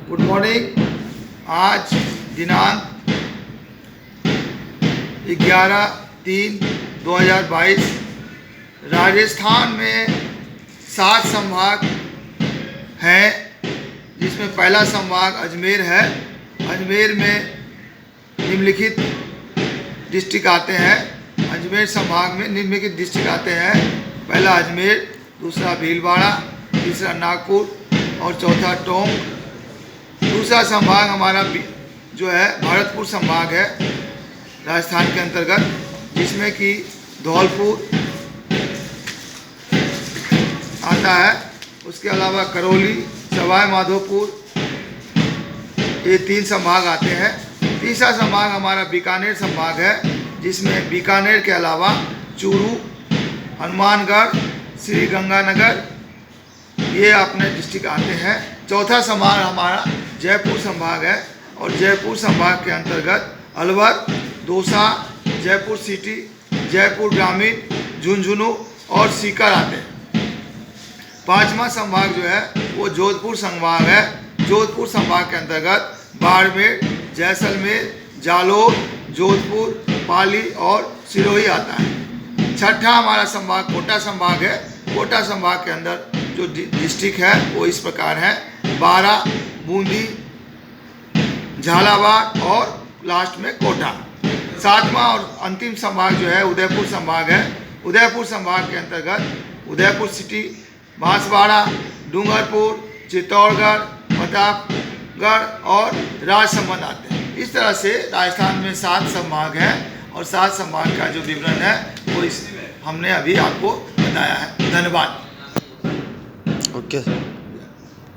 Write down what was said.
Good morning. आज दिनांक 11/3/2022 राजस्थान में 7 संभाग हैं, जिसमें पहला संभाग अजमेर है। अजमेर में निम्नलिखित डिस्ट्रिक्ट आते हैं। अजमेर संभाग में निम्नलिखित डिस्ट्रिक्ट आते हैं। पहला अजमेर, दूसरा भीलवाड़ा, तीसरा नागपुर और चौथा टोंक। दूसरा संभाग हमारा जो है भरतपुर संभाग है राजस्थान के अंतर्गत, जिसमें कि धौलपुर आता है। उसके अलावा करौली, सवाई माधोपुर, ये 3 संभाग आते हैं। तीसरा संभाग हमारा बीकानेर संभाग है, जिसमें बीकानेर के अलावा चूरू, हनुमानगढ़, श्री गंगानगर ये अपने डिस्ट्रिक्ट आते हैं। चौथा संभाग हमारा जयपुर संभाग है और जयपुर संभाग के अंतर्गत अलवर, दौसा, जयपुर सिटी, जयपुर ग्रामीण, झुंझुनू और सीकर आते हैं। पांचवा संभाग जो है वो जोधपुर संभाग है। जोधपुर संभाग के अंतर्गत बाड़मेर, जैसलमेर, जालौर, जोधपुर, पाली और सिरोही आता है। छठा हमारा संभाग कोटा संभाग है। कोटा संभाग के अंदर जो डिस्ट्रिक्ट है वो इस प्रकार है: बारा, बूंदी, झालावाड़ और लास्ट में कोटा। सातवां और अंतिम संभाग जो है उदयपुर संभाग है। उदयपुर संभाग के अंतर्गत उदयपुर सिटी, बांसवाड़ा, डूंगरपुर, चित्तौड़गढ़, प्रतापगढ़ और राजसमंद आते हैं। इस तरह से राजस्थान में 7 संभाग हैं और 7 संभाग का जो विवरण है वो हमने अभी आपको बताया है। धन्यवाद। ओके।